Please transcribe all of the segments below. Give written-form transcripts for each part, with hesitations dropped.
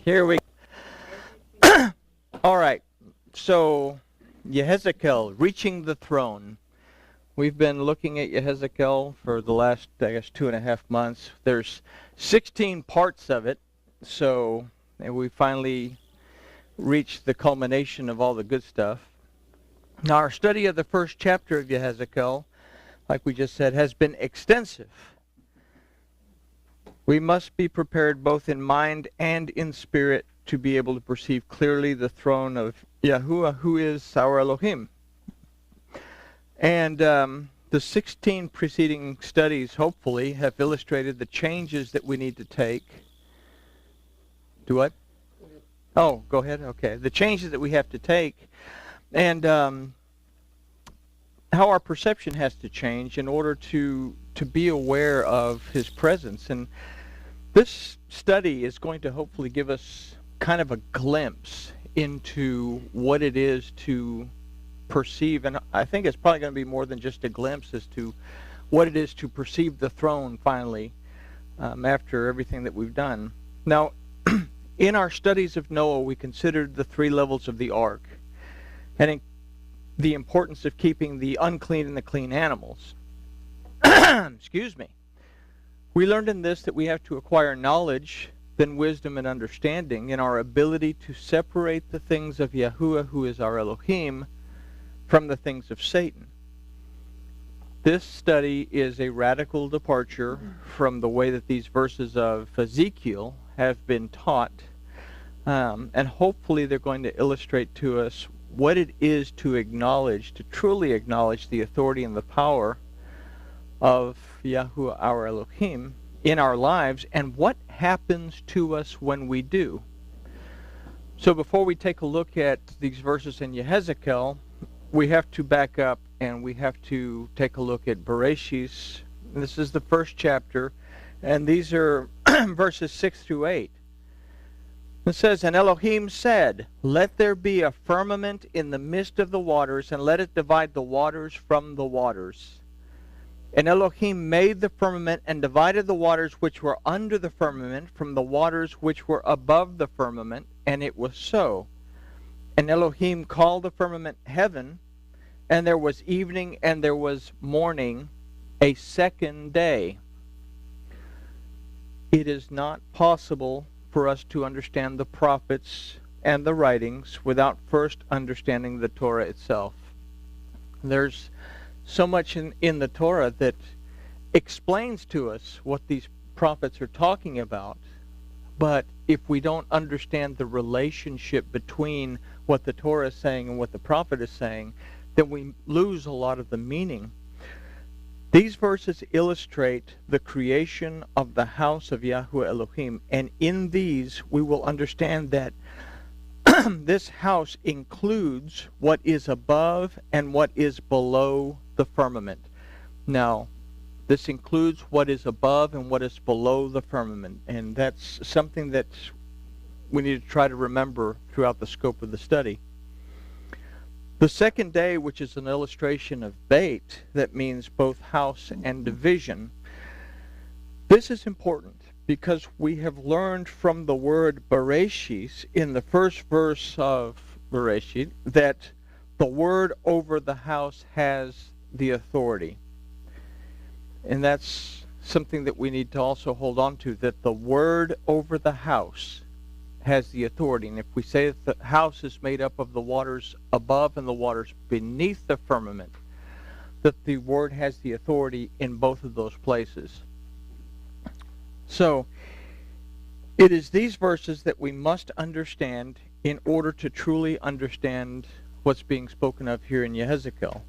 Here we All right. So, Yechezeqel, reaching the throne. We've been looking at Yechezeqel for the last, 2.5 months. There's 16 parts of it, so we finally reached the culmination of all the good stuff. Now, our study of the first chapter of Yechezeqel, like we just said, has been extensive. We must be prepared both in mind and in spirit to be able to perceive clearly the throne of Yahuwah, who is our Elohim. And the 16 preceding studies, hopefully, have illustrated the changes that we need to take. Do what? Oh, go ahead. Okay. The changes that we have to take, and how our perception has to change in order to be aware of His presence. And this study is going to hopefully give us kind of a glimpse into what it is to perceive, and I think it's probably going to be more than just a glimpse as to what it is to perceive the throne finally, after everything that we've done. Now, in our studies of Noah, we considered the 3 levels of the ark, and the importance of keeping the unclean and the clean animals. Excuse me. We learned in this that we have to acquire knowledge, then wisdom and understanding in our ability to separate the things of Yahuwah, who is our Elohim, from the things of Satan. This study is a radical departure from the way that these verses of Ezekiel have been taught, and hopefully they're going to illustrate to us what it is to acknowledge, to truly acknowledge the authority and the power of Yahuwah, our Elohim, in our lives, and what happens to us when we do. So before we take a look at these verses in Yechezeqel, we have to back up and we have to take a look at Bereshis. This is the first chapter, and these are verses 6 through 8. It says, "And Elohim said, Let there be a firmament in the midst of the waters, and let it divide the waters from the waters. And Elohim made the firmament and divided the waters which were under the firmament from the waters which were above the firmament, and it was so. And Elohim called the firmament heaven, and there was evening and there was morning, a second day." It is not possible for us to understand the prophets and the writings without first understanding the Torah itself. There's so much in the Torah that explains to us what these prophets are talking about, but if we don't understand the relationship between what the Torah is saying and what the prophet is saying, then we lose a lot of the meaning. These verses illustrate the creation of the house of Yahuwah Elohim, and in these we will understand that this house includes what is above and what is below the firmament. Now, this includes what is above and what is below the firmament, and that's something that we need to try to remember throughout the scope of the study. The second day, which is an illustration of Beit, that means both house and division. This is important because we have learned from the word Bereshis in the first verse of Bereshit that the word over the house has the authority. And that's something that we need to also hold on to, that the word over the house has the authority. And if we say that the house is made up of the waters above and the waters beneath the firmament, that the word has the authority in both of those places. So, it is these verses that we must understand in order to truly understand what's being spoken of here in Yechezeqel.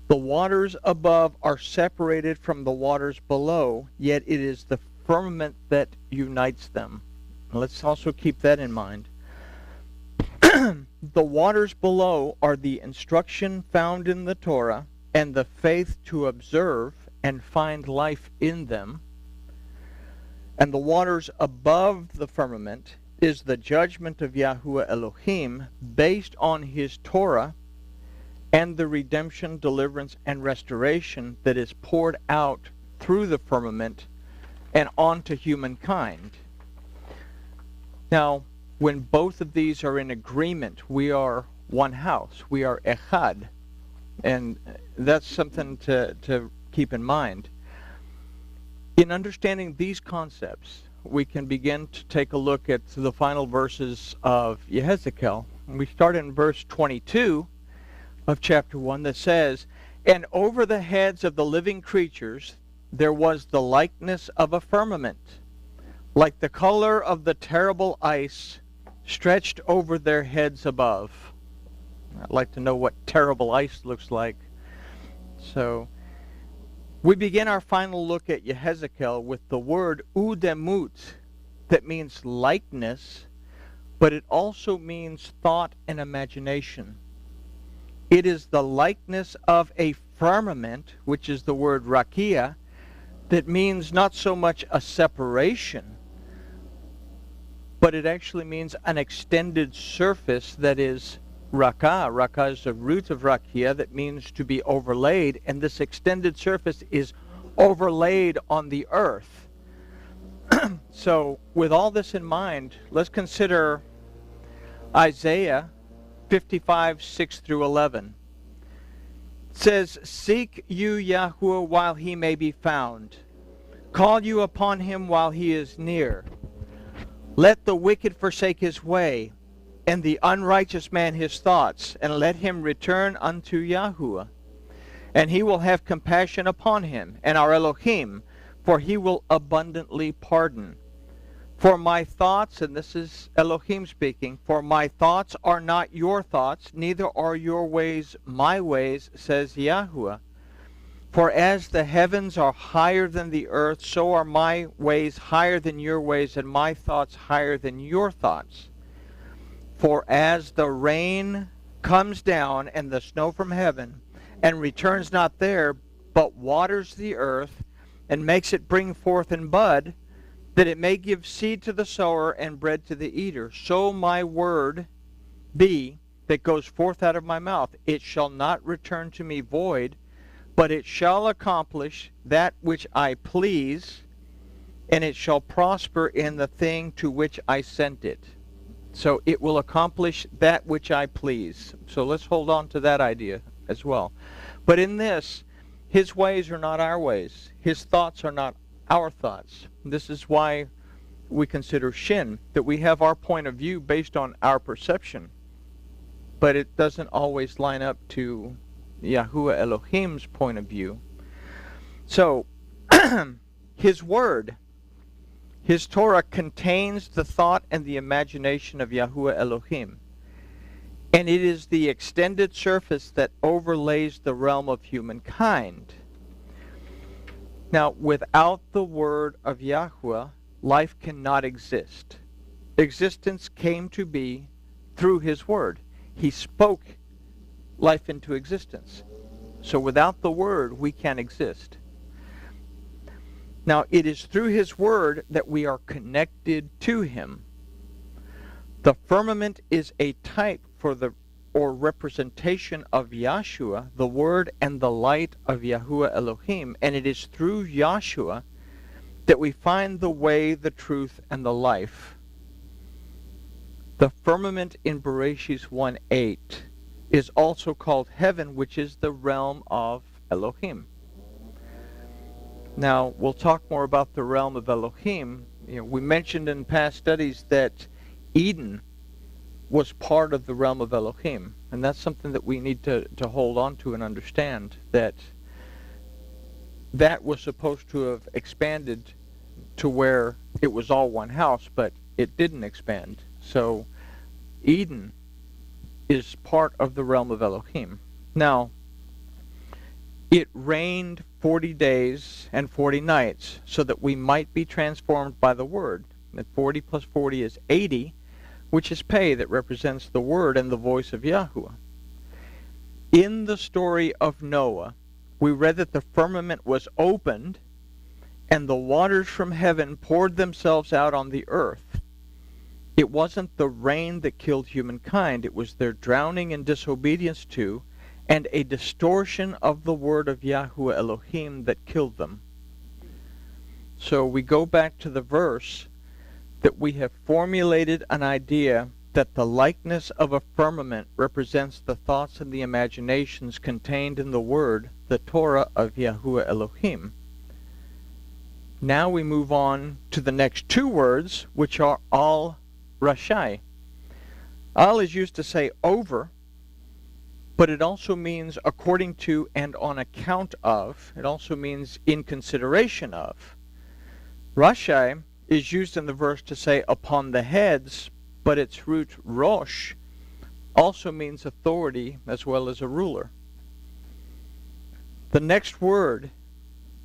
The waters above are separated from the waters below, yet it is the firmament that unites them. Let's also keep that in mind. The waters below are the instruction found in the Torah and the faith to observe and find life in them. And the waters above the firmament is the judgment of Yahuwah Elohim based on His Torah and the redemption, deliverance, and restoration that is poured out through the firmament and onto humankind. Now, when both of these are in agreement, we are one house. We are echad. And that's something to keep in mind. In understanding these concepts, we can begin to take a look at the final verses of Yechezeqel. We start in verse 22 of chapter 1 that says, "And over the heads of the living creatures there was the likeness of a firmament, like the color of the terrible ice stretched over their heads above." I'd like to know what terrible ice looks like. So we begin our final look at Yechezeqel with the word udemut, that means likeness, but it also means thought and imagination. It is the likeness of a firmament, which is the word rakia, that means not so much a separation, but it actually means an extended surface that is raka. Raka is the root of rakia that means to be overlaid, and this extended surface is overlaid on the earth. So with all this in mind, let's consider Isaiah 55, 6 through 11. It says, "Seek you Yahuwah while he may be found. Call you upon him while he is near. Let the wicked forsake his way, and the unrighteous man his thoughts, and let him return unto Yahuwah. And he will have compassion upon him, and our Elohim, for he will abundantly pardon. For my thoughts," and this is Elohim speaking, "for my thoughts are not your thoughts, neither are your ways my ways, says Yahuwah. For as the heavens are higher than the earth, so are my ways higher than your ways, and my thoughts higher than your thoughts. For as the rain comes down and the snow from heaven, and returns not there, but waters the earth, and makes it bring forth and bud, that it may give seed to the sower and bread to the eater, so my word be that goes forth out of my mouth. It shall not return to me void, but it shall accomplish that which I please, and it shall prosper in the thing to which I sent it." So it will accomplish that which I please. So let's hold on to that idea as well. But in this, his ways are not our ways. His thoughts are not our thoughts. This is why we consider Shin, that we have our point of view based on our perception. But it doesn't always line up to Yahuwah Elohim's point of view. So, his word, his Torah, contains the thought and the imagination of Yahuwah Elohim. And it is the extended surface that overlays the realm of humankind. Now, without the word of Yahuwah, life cannot exist. Existence came to be through his word. He spoke life into existence. So without the word, we can't exist. Now, it is through his word that we are connected to him. The firmament is a type for the or representation of Yahshua, the word and the light of Yahuwah Elohim, and it is through Yahshua that we find the way, the truth, and the life. The firmament in Bereshis 1:8 is also called heaven, which is the realm of Elohim. Now, we'll talk more about the realm of Elohim. We mentioned in past studies that Eden was part of the realm of Elohim. And that's something that we need to hold on to and understand, that that was supposed to have expanded to where it was all one house, but it didn't expand. So Eden is part of the realm of Elohim. Now, it rained 40 days and 40 nights so that we might be transformed by the word. And 40 plus 40 is 80, which is Pei, that represents the word and the voice of Yahuwah. In the story of Noah, we read that the firmament was opened and the waters from heaven poured themselves out on the earth. It wasn't the rain that killed humankind. It was their drowning in disobedience to and a distortion of the word of Yahuwah Elohim that killed them. So we go back to the verse that we have formulated an idea that the likeness of a firmament represents the thoughts and the imaginations contained in the Word, the Torah of Yahuwah Elohim. Now we move on to the next two words, which are al rashai. Al is used to say over, but it also means according to and on account of. It also means in consideration of. Rashai is used in the verse to say upon the heads, but its root rosh also means authority as well as a ruler. The next word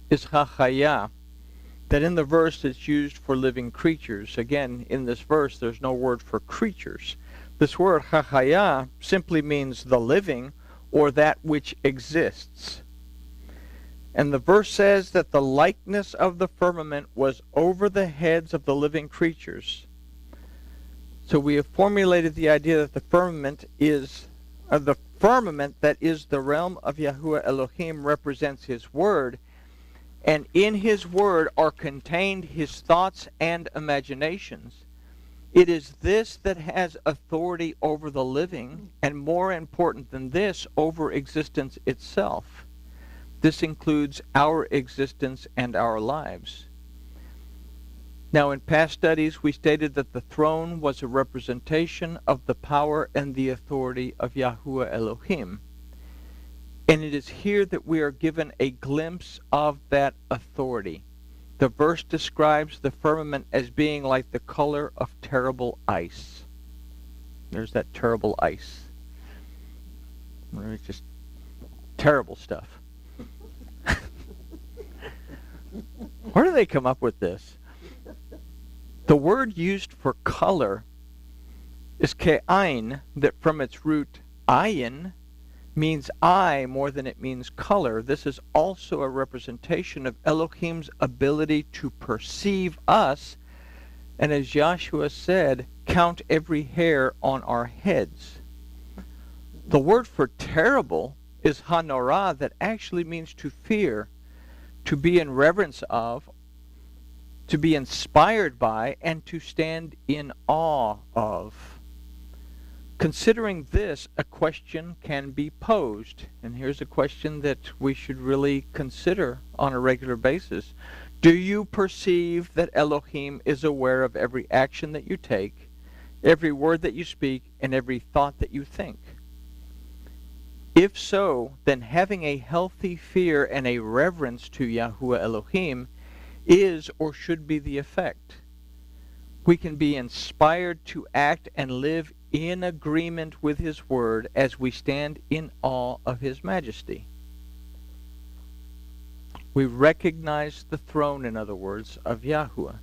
is hachaya, that in the verse it's used for living creatures. Again, in this verse there's no word for creatures. This word hachaya simply means the living or that which exists. And the verse says that the likeness of the firmament was over the heads of the living creatures. So we have formulated the idea that the firmament that is the realm of Yahuwah Elohim represents His Word, and in His Word are contained His thoughts and imaginations. It is this that has authority over the living, and more important than this, over existence itself. This includes our existence and our lives. Now, in past studies, we stated that the throne was a representation of the power and the authority of Yahuwah Elohim. And it is here that we are given a glimpse of that authority. The verse describes the firmament as being like the color of terrible ice. There's that terrible ice. It's just terrible stuff. Where do they come up with this? The word used for color is ke'ain, that from its root ayin means eye more than it means color. This is also a representation of Elohim's ability to perceive us, and as Joshua said, count every hair on our heads. The word for terrible is hanorah, that actually means to fear, to be in reverence of, to be inspired by, and to stand in awe of. Considering this, a question can be posed. And here's a question that we should really consider on a regular basis. Do you perceive that Elohim is aware of every action that you take, every word that you speak, and every thought that you think? If so, then having a healthy fear and a reverence to Yahuwah Elohim is or should be the effect. We can be inspired to act and live in agreement with His Word as we stand in awe of His majesty. We recognize the throne, in other words, of Yahuwah.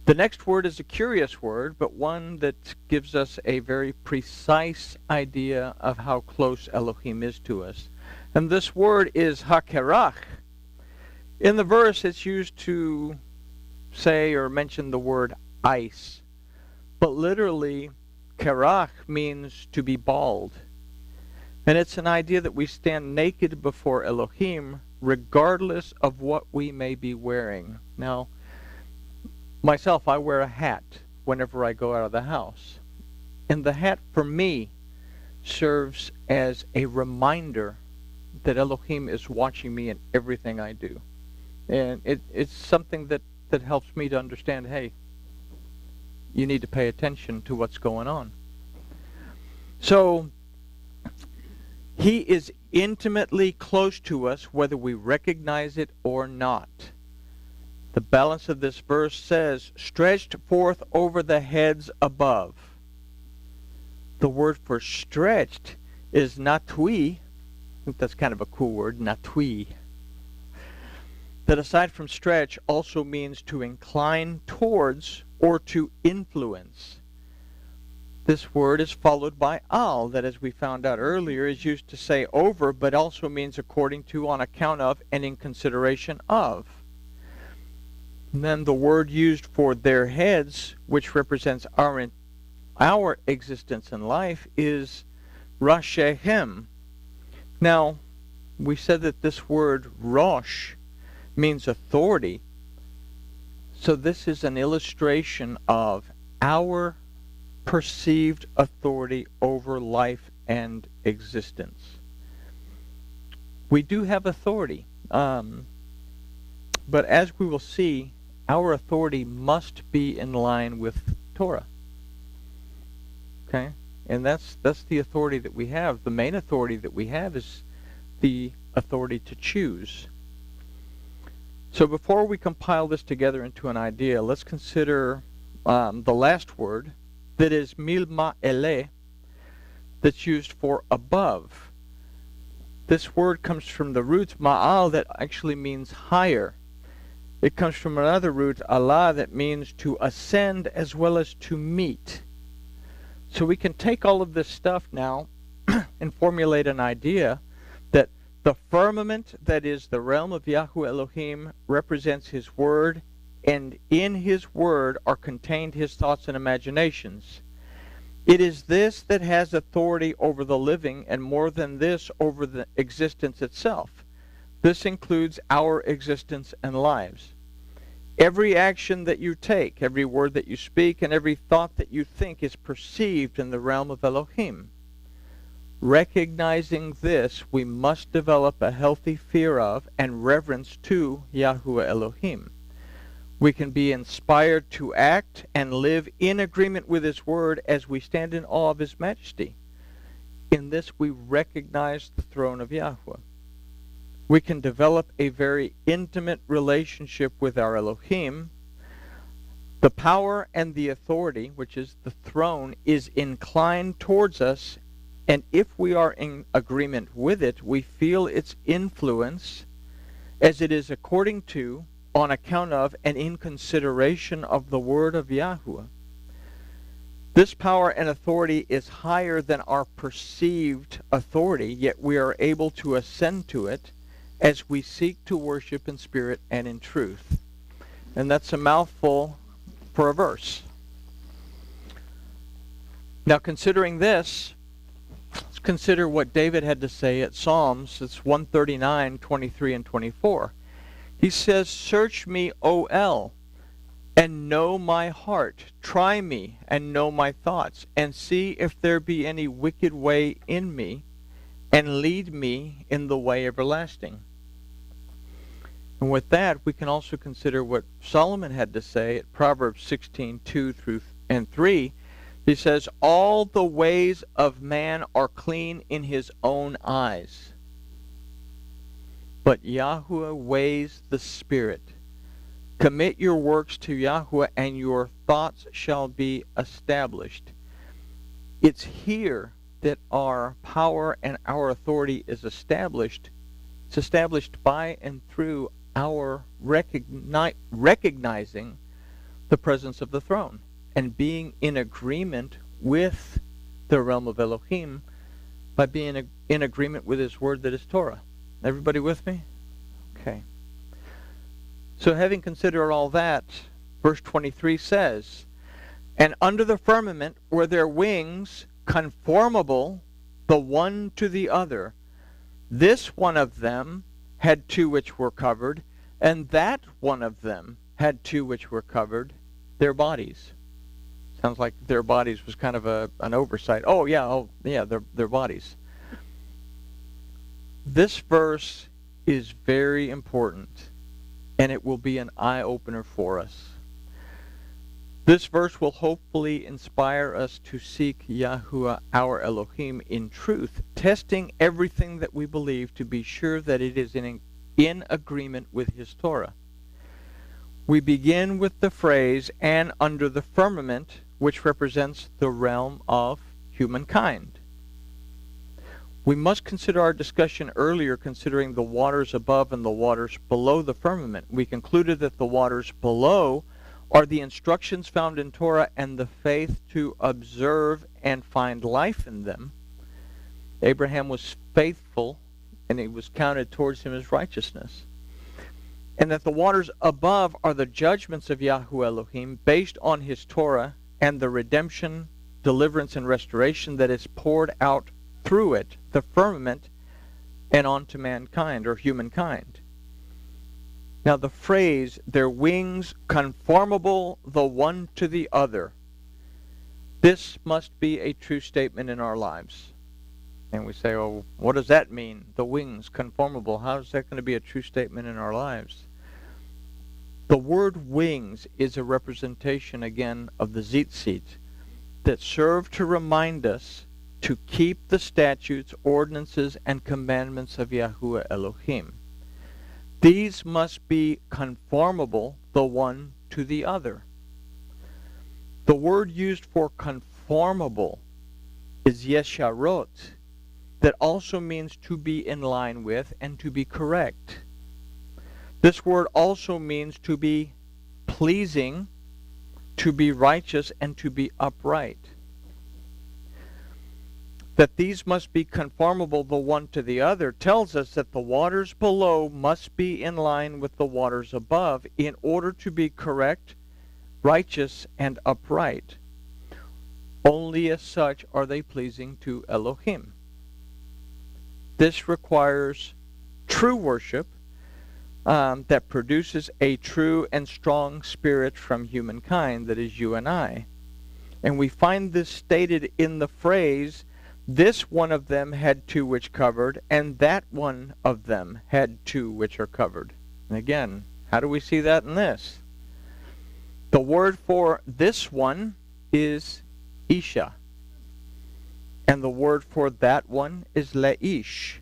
The next word is a curious word, but one that gives us a very precise idea of how close Elohim is to us. And this word is hakerach. In the verse, it's used to say or mention the word ice. But literally, kerach means to be bald. And it's an idea that we stand naked before Elohim, regardless of what we may be wearing. Now, myself, I wear a hat whenever I go out of the house. And the hat, for me, serves as a reminder that Elohim is watching me in everything I do. And it's something that helps me to understand, hey, you need to pay attention to what's going on. So, He is intimately close to us, whether we recognize it or not. The balance of this verse says, stretched forth over the heads above. The word for stretched is natui. I think that's kind of a cool word, natui. That aside from stretch also means to incline towards or to influence. This word is followed by al, that as we found out earlier is used to say over, but also means according to, on account of, and in consideration of. And then the word used for their heads, which represents our existence in life, is rashehem. Now, we said that this word rosh means authority. So this is an illustration of our perceived authority over life and existence. We do have authority, but as we will see, our authority must be in line with Torah. Okay? And that's the authority that we have. The main authority that we have is the authority to choose. So before we compile this together into an idea, let's consider the last word, that is milma ele, that's used for above. This word comes from the root ma'al, that actually means higher. It comes from another root, Allah, that means to ascend as well as to meet. So we can take all of this stuff now and formulate an idea that the firmament, that is the realm of Yahweh Elohim, represents His Word, and in His Word are contained His thoughts and imaginations. It is this that has authority over the living, and more than this, over the existence itself. This includes our existence and lives. Every action that you take, every word that you speak, and every thought that you think is perceived in the realm of Elohim. Recognizing this, we must develop a healthy fear of and reverence to Yahweh Elohim. We can be inspired to act and live in agreement with His Word as we stand in awe of His majesty. In this, we recognize the throne of Yahweh. We can develop a very intimate relationship with our Elohim. The power and the authority, which is the throne, is inclined towards us, and if we are in agreement with it, we feel its influence, as it is according to, on account of, and in consideration of the word of Yahweh. This power and authority is higher than our perceived authority, yet we are able to ascend to it as we seek to worship in spirit and in truth. And that's a mouthful for a verse. Now, considering this, let's consider what David had to say at Psalms. It's 139, 23, and 24. He says, "Search me, O El, and know my heart. Try me, and know my thoughts, and see if there be any wicked way in me, and lead me in the way everlasting." And with that, we can also consider what Solomon had to say at Proverbs 16, 2 through and 3. He says, "All the ways of man are clean in his own eyes, but Yahweh weighs the spirit. Commit your works to Yahweh, and your thoughts shall be established." It's here that our power and our authority is established. It's established by and through our recognizing the presence of the throne and being in agreement with the realm of Elohim by being in agreement with His Word that is Torah. Everybody with me? Okay. So having considered all that, verse 23 says, "And under the firmament were their wings conformable the one to the other. This one of them had two which were covered, and that one of them had two which were covered, their bodies." Sounds like their bodies was kind of an oversight. Their bodies. This verse is very important, and it will be an eye-opener for us. This verse will hopefully inspire us to seek Yahuwah, our Elohim, in truth, testing everything that we believe to be sure that it is in agreement with His Torah. We begin with the phrase, "and under the firmament," which represents the realm of humankind. We must consider our discussion earlier considering the waters above and the waters below the firmament. We concluded that the waters below are the instructions found in Torah and the faith to observe and find life in them. Abraham was faithful, and it was counted towards him as righteousness. And that the waters above are the judgments of Yahweh Elohim based on His Torah and the redemption, deliverance, and restoration that is poured out through it, the firmament, and onto mankind or humankind. Now the phrase, their wings conformable the one to the other, this must be a true statement in our lives. And we say, oh, what does that mean? The wings conformable. How is that going to be a true statement in our lives? The word wings is a representation, again, of the Tzitzit that serve to remind us to keep the statutes, ordinances, and commandments of Yahuwah Elohim. These must be conformable the one to the other. The word used for conformable is yesharot, that also means to be in line with and to be correct. This word also means to be pleasing, to be righteous, and to be upright. That these must be conformable the one to the other tells us that the waters below must be in line with the waters above in order to be correct, righteous, and upright. Only as such are they pleasing to Elohim. This requires true worship that produces a true and strong spirit from humankind, that is you and I. And we find this stated in the phrase, this one of them had two which covered, and that one of them had two which are covered. And again, how do we see that in this? The word for this one is Isha. And the word for that one is Leish.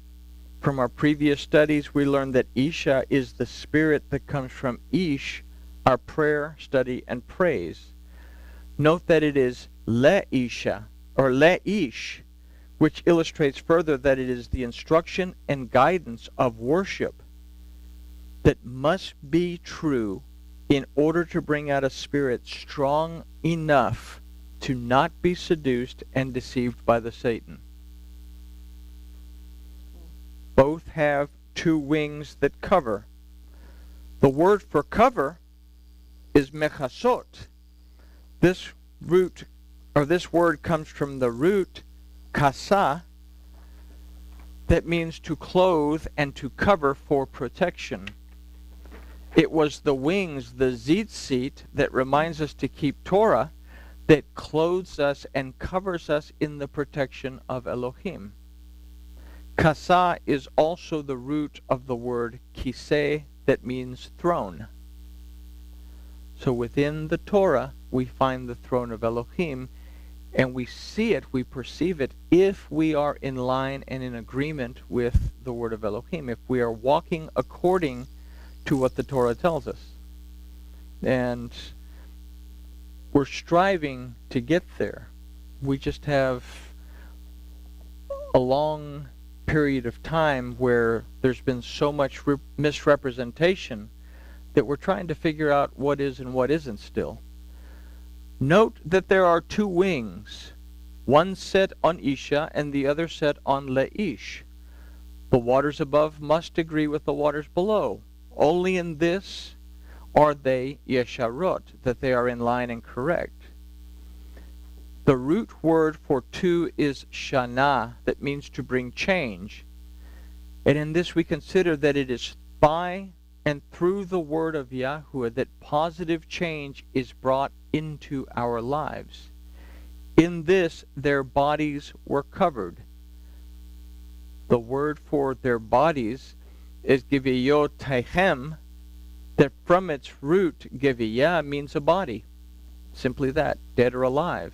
From our previous studies, we learned that Isha is the spirit that comes from Ish, our prayer, study, and praise. Note that it is Leisha, or Leish, which illustrates further that it is the instruction and guidance of worship that must be true in order to bring out a spirit strong enough to not be seduced and deceived by the Satan. Both have two wings that cover. The word for cover is mechasot. This word comes from the root kasa, that means to clothe and to cover for protection. It was the wings, the tzitzit, that reminds us to keep Torah, that clothes us and covers us in the protection of Elohim. Kasa is also the root of the word kiseh, that means throne. So within the Torah, we find the throne of Elohim, and we see it, we perceive it, if we are in line and in agreement with the word of Elohim, if we are walking according to what the Torah tells us. And we're striving to get there. We just have a long period of time where there's been so much misrepresentation that we're trying to figure out what is and what isn't still. Note that there are two wings, one set on Isha and the other set on Leish. The waters above must agree with the waters below. Only in this are they yesharot, that they are in line and correct. The root word for two is shana, that means to bring change. And in this we consider that it is by and through the word of Yahuwah that positive change is brought into our lives. In this, their bodies were covered. The word for their bodies is geviyotayhem, that from its root, geviyah, means a body. Simply that, dead or alive.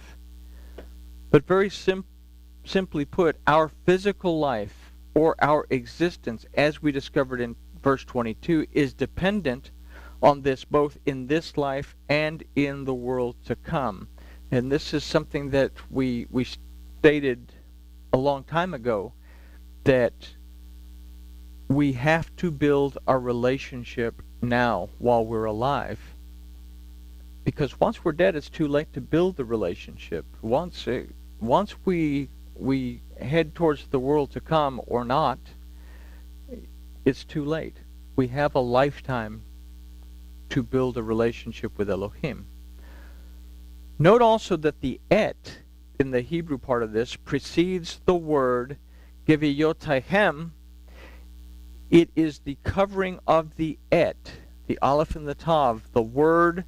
But very simply put, our physical life, or our existence, as we discovered in verse 22, is dependent on this, both in this life and in the world to come. And this is something that we stated a long time ago, that we have to build our relationship now while we're alive. Because once we're dead, it's too late to build the relationship. Once we head towards the world to come or not, it's too late. We have a lifetime to build a relationship with Elohim. Note also that the et in the Hebrew part of this precedes the word geviyotayhem. It is the covering of the et the Aleph and the Tav, the word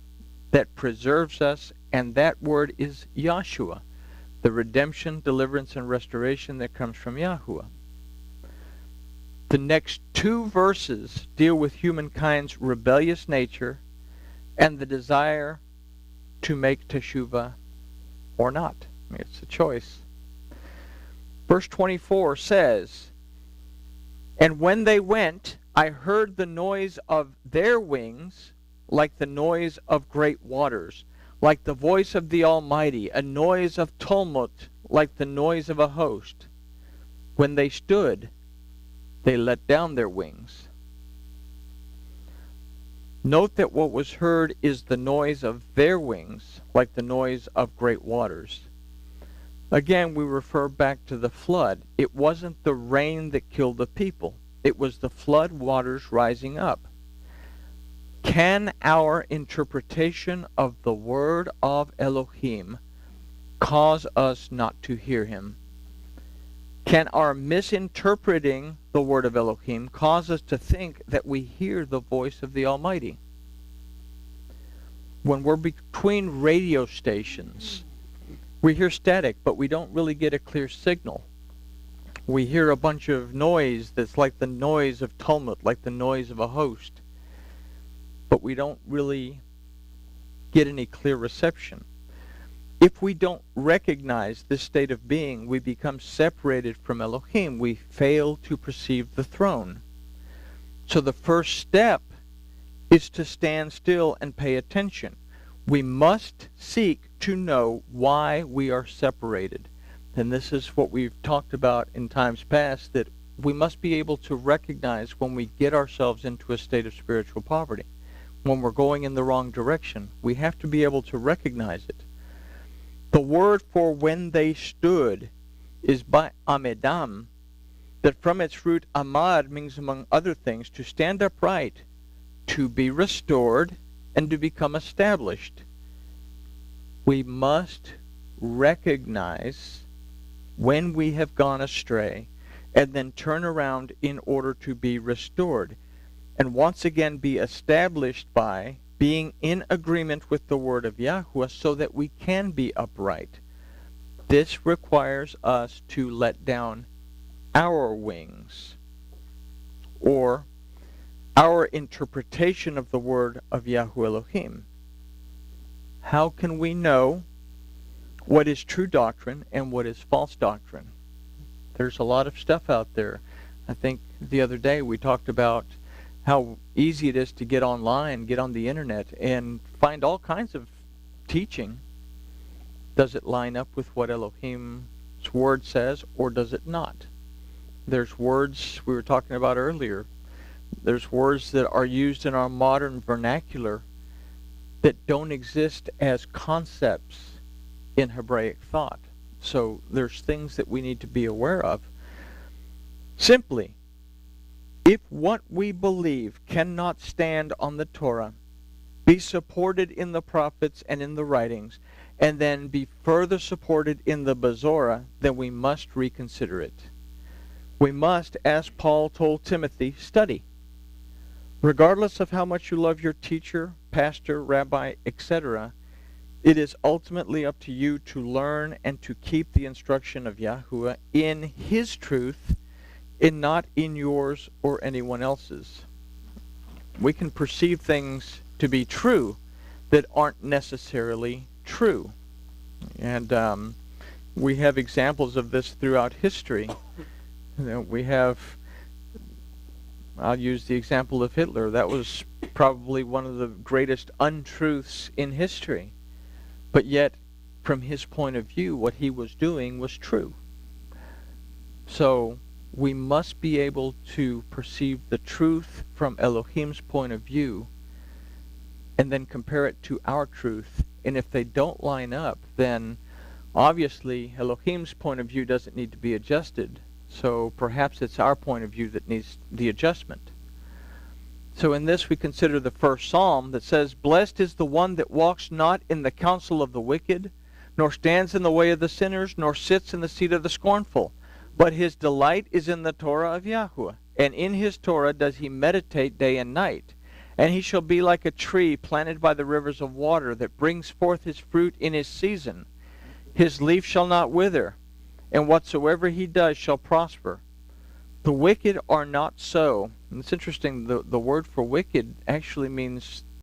that preserves us, and that word is Yahshua, the redemption, deliverance, and restoration that comes from Yahuwah. The next two verses deal with humankind's rebellious nature and the desire to make teshuvah or not. I mean, it's a choice. Verse 24 says, "And when they went, I heard the noise of their wings like the noise of great waters, like the voice of the Almighty, a noise of tumult, like the noise of a host. When they stood, they let down their wings." Note that what was heard is the noise of their wings, like the noise of great waters. Again, we refer back to the flood. It wasn't the rain that killed the people. It was the flood waters rising up. Can our interpretation of the word of Elohim cause us not to hear him? Can our misinterpreting the word of Elohim cause us to think that we hear the voice of the Almighty? When we're between radio stations, we hear static, but we don't really get a clear signal. We hear a bunch of noise that's like the noise of tumult, like the noise of a host. But we don't really get any clear reception. If we don't recognize this state of being, we become separated from Elohim. We fail to perceive the throne. So the first step is to stand still and pay attention. We must seek to know why we are separated. And this is what we've talked about in times past, that we must be able to recognize when we get ourselves into a state of spiritual poverty. When we're going in the wrong direction, we have to be able to recognize it. The word for when they stood is by amedam, that from its root amad means, among other things, to stand upright, to be restored, and to become established. We must recognize when we have gone astray and then turn around in order to be restored, and once again be established by being in agreement with the word of Yahuwah so that we can be upright. This requires us to let down our wings, or our interpretation of the word of Yahuwah Elohim. How can we know what is true doctrine and what is false doctrine? There's a lot of stuff out there. I think the other day we talked about how easy it is to get online, get on the internet, and find all kinds of teaching. Does it line up with what Elohim's word says, or does it not? There's words we were talking about earlier. There's words that are used in our modern vernacular that don't exist as concepts in Hebraic thought. So there's things that we need to be aware of. Simply, if what we believe cannot stand on the Torah, be supported in the prophets and in the writings, and then be further supported in the Bazorah, then we must reconsider it. We must, as Paul told Timothy, study. Regardless of how much you love your teacher, pastor, rabbi, etc., it is ultimately up to you to learn and to keep the instruction of Yahuwah in his truth, and not in yours or anyone else's. We can perceive things to be true that aren't necessarily true. And we have examples of this throughout history. We have, I'll use the example of Hitler. That was probably one of the greatest untruths in history. But yet, from his point of view, what he was doing was true. So we must be able to perceive the truth from Elohim's point of view and then compare it to our truth. And if they don't line up, then obviously Elohim's point of view doesn't need to be adjusted. So perhaps it's our point of view that needs the adjustment. So in this we consider the first psalm that says, "Blessed is the one that walks not in the counsel of the wicked, nor stands in the way of the sinners, nor sits in the seat of the scornful. But his delight is in the Torah of Yahuwah, and in his Torah does he meditate day and night. And he shall be like a tree planted by the rivers of water, that brings forth his fruit in his season. His leaf shall not wither, and whatsoever he does shall prosper. The wicked are not so. And it's interesting, the word for wicked actually means